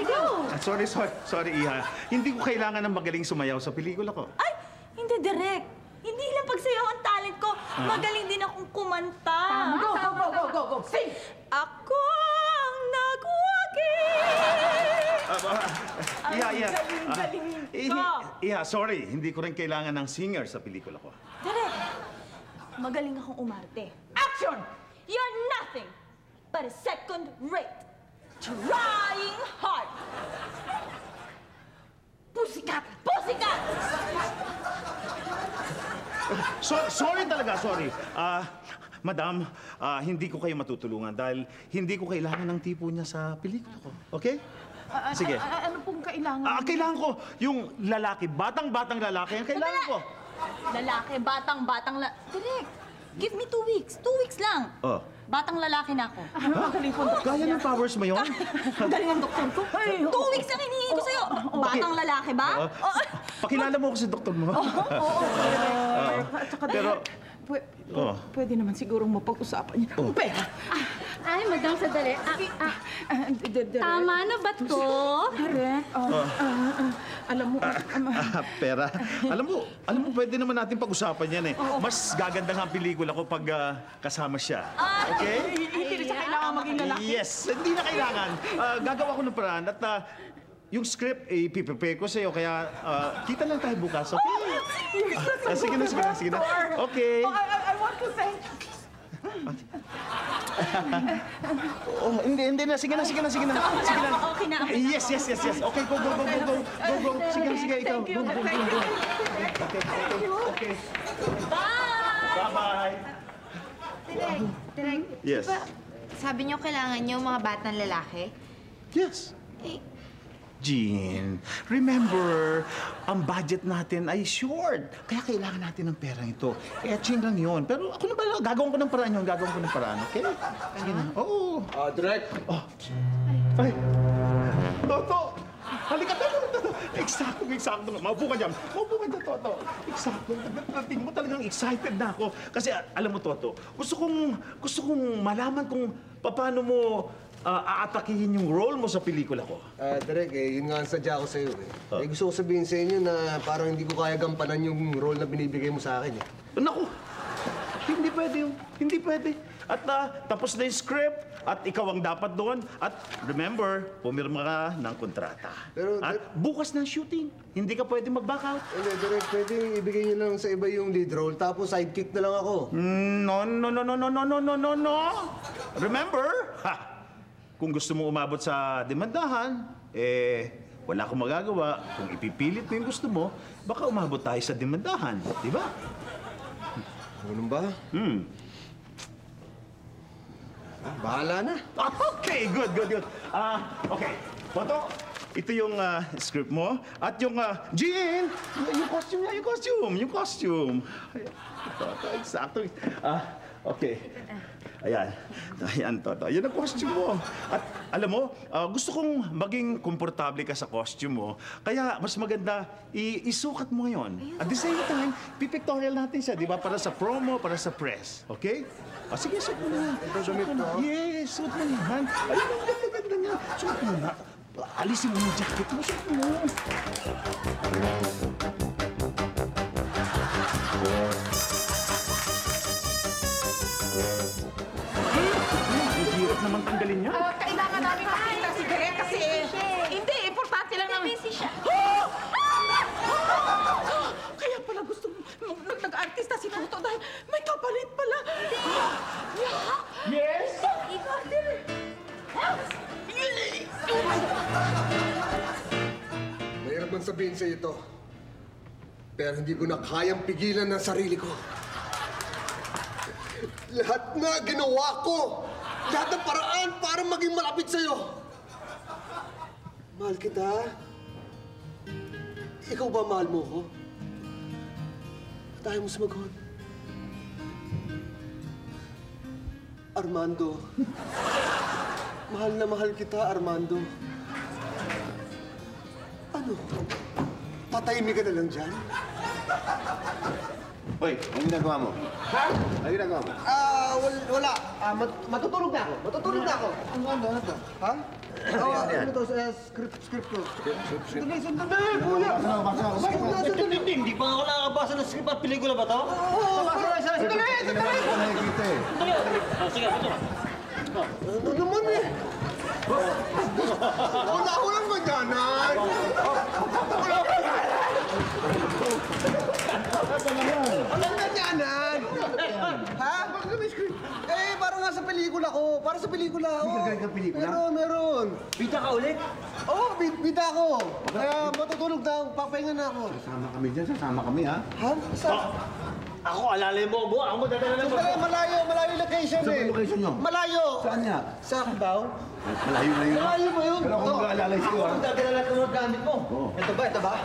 Go! Sorry, Iha. Hindi ko kailangan ng magaling sumayaw sa pelikula ko. Ay! Hindi, Derek. Hindi lang pagsayaw ang talent ko. Magaling din akong kumanta. Go! Sing! Ako ang nagwagi. Iha, sorry. Hindi ko rin kailangan ng singer sa pelikula ko. Derek, magaling akong umarte. Action! You're nothing but a second-rate, trying hard. Pusikat! Pusikat! Sorry talaga, sorry. Madam, hindi ko kayo matutulungan dahil hindi ko kailangan ng tipo niya sa pelikula ko. Okay? Sige. Ano pong kailangan? Kailangan ko yung lalaki, batang-batang lalaki. Ang kailangan ko. Lalaki, batang-batang Direk, give me 2 weeks. 2 weeks lang. Batang lalaki na ako. Magaling po. Kaya ng powers mo yun? Galing ang doktor ko. 2 weeks lang hinihingi ko sa'yo. Batang lalaki ba? Pakilala mo ako sa doktor mo. Pero... Pwede naman sigurong mapag-usapan niya. Pera! Ay, madam, sadali. Tama na ba to? Direk, alam mo... Pera. Alam mo, pwede naman natin pag-usapan yan eh. Mas gaganda nga ang pelikula ko pag kasama siya. Okay? Hindi na siya kailangan maging lalaki. Yes, hindi na kailangan. Gagawa ko ng paraan at yung script, ipiprepare ko sa'yo, kaya kita lang tayo bukas, okay? Sige na. Okay. I want to say... Hindi na. Sige na. Okay na. Yes. Okay, go. Sige, ikaw. Go. Okay. Bye. Direk, Yes. diba, sabi niyo kailangan niyo mga batang lalaki? Yes. Jean, remember, ang budget natin ay short. Kaya kailangan natin ng pera ito. Etching lang yun. Pero ako na ba, gagawin ko ng paraan, okay? Sige na. Oo. Direct. Ay! Toto! Halika, Toto! Eksakto. Maupo ka dyan, Toto. Eksakto. Tingin mo talagang excited na ako. Kasi alam mo, Toto, gusto kong malaman kung paano mo aatakihin yung role mo sa pelikula ko. Direk, yun nga ang sadya ko sa'yo eh. Gusto ko sabihin sa inyo na parang hindi ko kaya gampanan yung role na binibigay mo sa akin eh. Naku! Hindi pwede yun. Hindi pwede. At tapos na yung script at ikaw ang dapat doon. At remember, pumirma ka ng kontrata. Pero, at bukas na shooting. Hindi ka pwede mag-back out. Hindi, Direk, pwede ibigay niyo lang sa iba yung lead role tapos sidekick na lang ako. No. Remember, kung gusto mo umabot sa demandahan, wala akong magagawa. Kung ipipilit mo yung gusto mo, baka umabot tayo sa demandahan. Di ba? Ganun ba? Bahala na. Okay, good. Okay, Toto, ito yung script mo. At yung, Jean, yung costume. Toto, eksakto. Okay. Ayan, Toto. Yan ang costume mo. At alam mo, gusto kong maging komportable ka sa costume mo. Kaya mas maganda, isukat mo ngayon. At the same time, pipictorial natin siya, di ba? Para sa promo, para sa press. Okay? Sige, suot mo na. Ito damit mo? Yes, suot mo yan. Ayun, ang ganda-ganda niya. Suot mo na. Alisin mo yung jacket mo. Suot mo. Ang tanggalin niya? Kailangan namin makita si Direk kasi... Hindi, importante lang naman. Busy siya. Kaya pala gusto nag-artista si Toto dahil may kapalit pala. Yes? Ikaw, Direk. Mahirap man sabihin sa ito. Pero hindi ko na kayang pigilan ng sarili ko. Lahat na ginawa ko. Lahat ng paraan para maging malapit sa'yo. Mahal kita. Ikaw ba mahal mo ko? Tayo mo sumagot. Armando. Mahal na mahal kita, Armando. Ano? Tatahimik ka na lang dyan? Hoy, anong ginagawa mo? Ha? Anong ginagawa mo? Wala. Matutulog na ako. Matutulog na ako. Ano to? Ha? Ano to? Script ko. Sandali, kuya. Hindi pa ako nakakabasa ng script at pelikula ba to? Sandali. Sige, ito. Ano naman eh? Wala ko lang ganyanan. Walang ganyanan. Ha? Eh, parang nga sa pelikula ko. Para sa pelikula ko. Hindi ka galing ng pelikula? Meron. Bida ka ulit? Oo, bida ko. Kaya matutulog na ako. Papahinga na ako. Sasama kami dyan, sasama kami ha? Ha? Ako, alalay mo ako. Ako dadala ng Malayo location Saan eh. ba location nyo? Malayo. Saan nga? Sa Cubao. Malayo na yun. Malayo ba yun? Pero ako mag-aalalay sa'yo ha? Ako dadala ng mga gamit mo. Oo. Ito ba? Ito ba?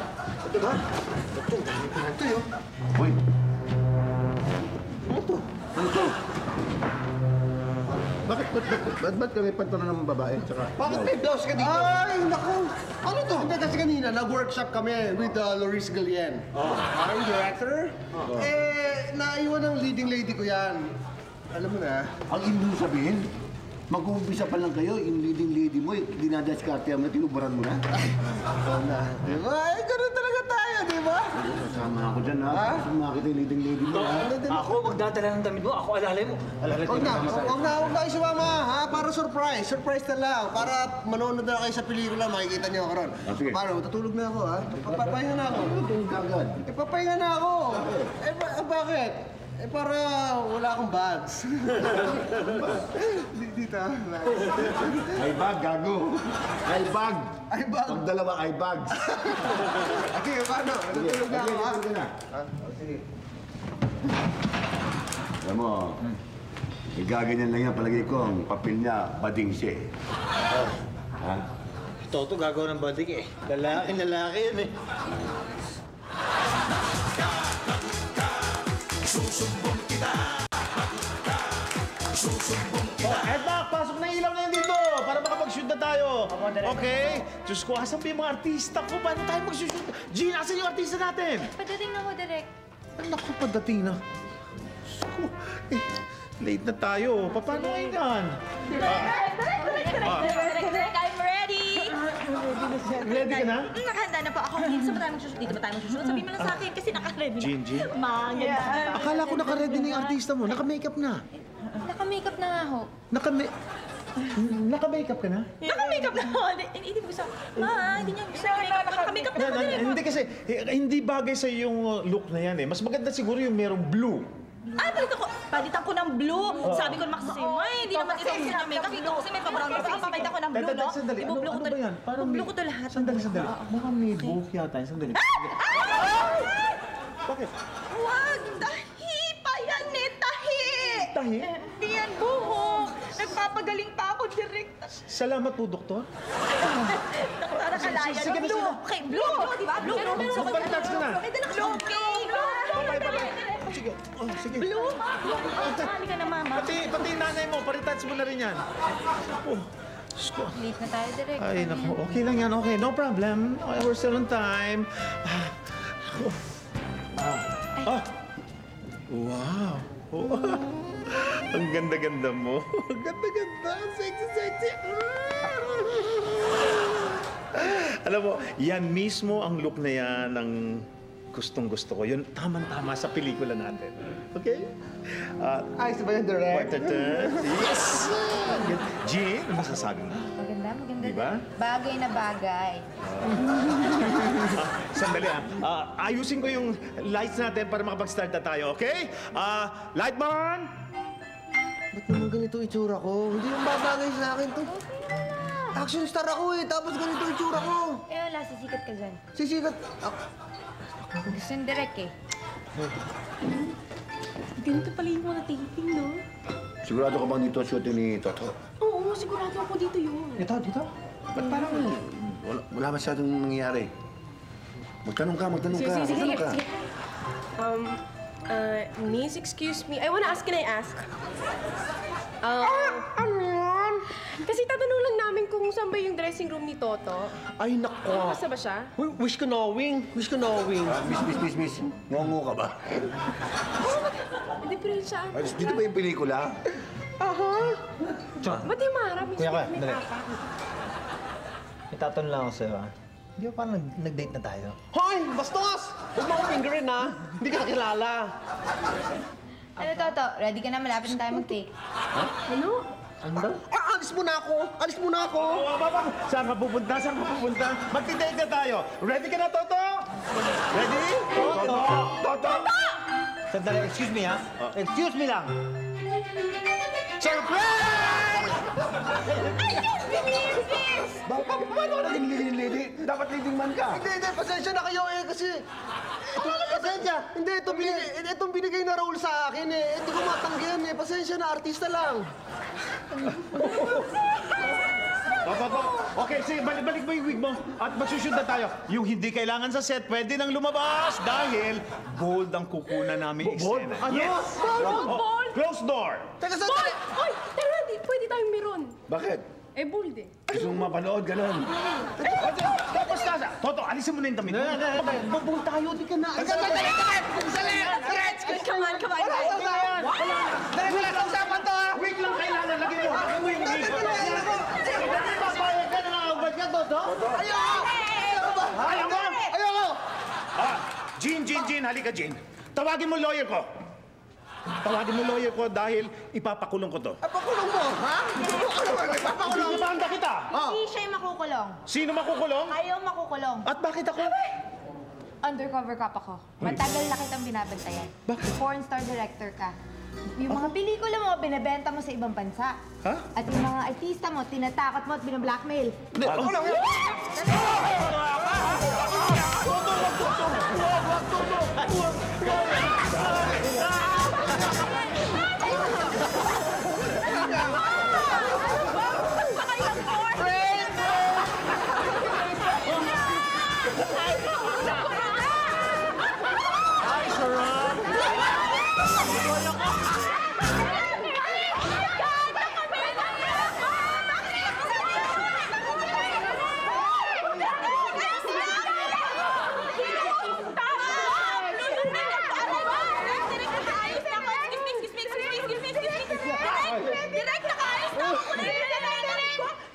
Ito, dami pa ito yun. Hoy, Ano to? ano to? Ba't kami pantanan ng babae? Tsaka, Bakit may blouse ka dito? Ay, naku! Ano to? Hindi kasi kanina, nag-workshop kami with Loris Galien. Ang director. Naiwan ng leading lady ko yan. Alam mo na. Ang ibig mo sabihin, mag-uumpisa pa lang kayo, yung leading lady mo, dinadaskarte mo na, tinubaran mo na? Oo na. Di ba? Eh, ganun talaga tayo, di ba? Sasama ako dyan ha? Gusto mo makita yung leading lady mo ha? Ako, magdadala ng damit mo. Ako, alalay mo. Alalay ko. Huwag na kayo sumama, ha? Para surprise. Surprise na lang. Para manonood na kayo sa pelikula, makikita niyo ako ron. Sige. Paano? Tutulog na ako, ha? Papahinga na ako. Tulog ka agad. Papahinga na ako. Bakit? Para wala akong bags. Dito, ha? Ay bag, gago. Ay bag. Ay bag. Pag dalawa, ay bags. Okay, paano? Tutulog na ako, ha? Sige, na. Sige. Alam mo, gaganyan lang yan palagay ko, ang papel niya, bading siya eh. Ha? Toto, gagawa ng badik eh. Lalaki yan eh. Edna, pasok na ilaw na yun dito para makapag-shoot na tayo. Okay? Diyos ko, asan ba yung mga artista ko? Paano tayo mag-shoot? Gene, asan yung artista natin? Pagdating na ho, Direk. Naku, padating na. Diyos ko, late na tayo. Paano ngayon yan? Direk, I'm ready! Ready ka na? Nakahanda na po ako. Saan ba tayo magsusunod? Dito ba tayo magsusunod? Sabihin mo lang sa akin kasi naka-ready na. Gene. Maganda. Akala ko naka-ready na yung artista mo. Naka-makeup na. Naka-makeup na nga ho. Naka-makeup ka na? Naka-makeup na ako. Hindi mo gusto. Hindi niya gusto. Naka-makeup na ako. Hindi kasi, hindi bagay sa yung look na yan eh. Mas maganda siguro yung merong blue. Palitan ko ng blue. Sabi ko naman kasi sa'yo, hindi naman ito ang makeup. Ito kasi may pa-brown. Kasi papalitan ko ng blue, no? Sandali, ano ba yan? Blue ko to lahat. Sandali. Mukhang may buhok yata. Sandali. Bakit? Wag! Tahi pa yan eh! Tahi! Tahi? Hindi yan buhok. Nagpapagaling pa ako direct. Salamat po, doktor. Para kalaya Sige na, blue. sige na. Okay, blue, di ba? Blue. So, balitas ka na. Blue. Okay, Bye. Sige. Oh, sige. Blue? Halika na, mama. Pati yung nanay mo, paritats mo na rin yan. Oh, Diyos ko. Late na tayo, Direk. Ay, naku. Okay lang yan. Okay, no problem. We're still on time. Wow. Ang ganda-ganda mo. Ang ganda-ganda. Sexy. Alam mo, yan mismo ang look na yan ng gustong-gusto ko. Yun, tamang-tama sa pelikula natin. Okay? Ayos ba yan, Direk? Yes! Jean, ano masasabi mo? Maganda, maganda. Diba? Bagay na bagay. Sandali ayusin ko yung lights natin para makapag-start na tayo, okay? Lightman! Ba't naman ganito itsura ko? Hindi yung babagay sa akin to. Action star ako tapos ganito itsura ko. Eh wala, sisikat ka dyan. Sisikat? Gusto yung direct eh. Ganito pala yung mga taping, no? Sigurado ka bang dito ang shooting ni Toto? Oo, sigurado ako dito yun. Dito? Ba't parang wala masyadong nangyayari? Magtanong ka. Magtanong ka. Miss, excuse me. I wanna ask, can I ask? Ano yan? Kasi tatanong lang namin kung saan ba yung dressing room ni Toto. Ay, nako. Basta ba siya? Wish ko knowing. Miss. Ngongo ka ba? Hindi, pero siya. Dito ba yung pelikula? Ba't yung maharap? Kuya ka, May dali. papa. Itatanong lang ako sa'yo, Hindi ba parang nag-date na tayo? Hoy! Bastos! Huwag mo akong fingerin, ha? Hindi ka nakilala. Ano, Toto? Ready ka na? Malapit na tayo mag-take. Ano? Ano ba? Alis muna ako! Saan ka pupunta? Magti-date na tayo. Ready ka na, Toto? Ready? Toto! Sandali, excuse me, Excuse me lang. Surprise! Paano ka naging leading lady? Dapat leading man ka. Hindi, pasensya na kayo kasi... Pasensya! Hindi, itong binigay na role sa akin Hindi ko matanggihan Pasensya na, artista lang. Okay, sige, balik mo yung wig mo at magsushoot na tayo. Yung hindi kailangan sa set, pwede nang lumabas dahil bold ang kukunan namin eksena. Ano? Yes! Bold! Close door! Teka, sandali! Oy! Tara, pwede tayong meron. Bakit? Eh, bold eh. Gusto mong mapanood, ganun. Tapos na! Toto, alisin mo na yung damit mo. Babong tayo, di ka na. Come on. Dali, usapan to, ha? Wig lang kailangan. Lagyan mo. Lagyan mo yung wig. Papayag ka na nakakabad ka, Toto? Ayaw mo! Ayoko! Jean, halika, Jean. Tawagin mo lawyer ko. Dahil ipapakulong ko to. Pakulong mo, ha? Papakulong. Ibanda kita. Hindi siya yung makukulong. Sino makukulong? Ayaw makukulong. At bakit ako? Undercover cop ako. Matagal na kitang binabantayan. Bakit? Porn star director ka. Yung mga pelikula mo, binibenta mo sa ibang bansa. Ha? At yung mga artista mo, tinatakot mo at binablackmail. Ako lang yan!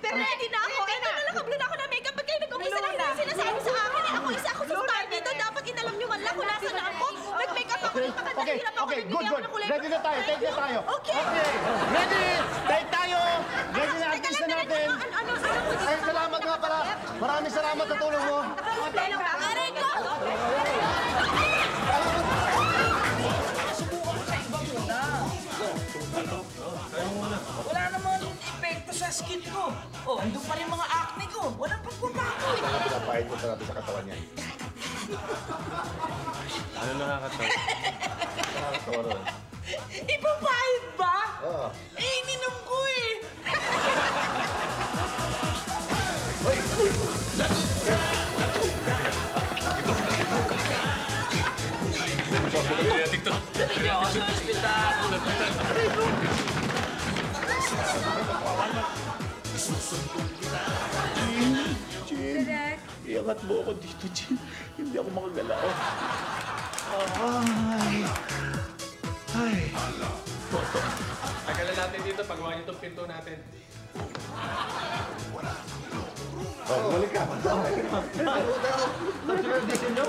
Ready na ako. Ito na nakablo na ako ng makeup. Ba't kayo nag-umpisa na hindi sinasabi sa akin? Ako isa ako sa star dito. Dapat inalam nyo man lang kung nasa na ako. Nag-makeup ako. Napakadahirap ako. Good. Ready na tayo. Take na tayo. Okay. Ready? Take tayo. Ready na artista natin. Ay, salamat nga pala. Maraming salamat sa tulong mo. Nakakonte lang ba? Aray ko! Wala namang epekto sa skin ko. Andun pa rin mga acne ko. Walang pagbabago eh. Pinapahid mo talaga sa katawan niya. Ano nakakatawa? Nakakatawa ron. Ipapahid ba? Oo. Ininom ko eh. Jean, iangat mo ako dito, Jean. Hindi ako makagalaw. Ay. Tagalan natin dito, pagawa niyo itong pinto natin. Oh, balik ka. Ano audition nyo?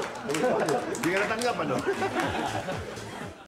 Hindi ka natanggap, ano?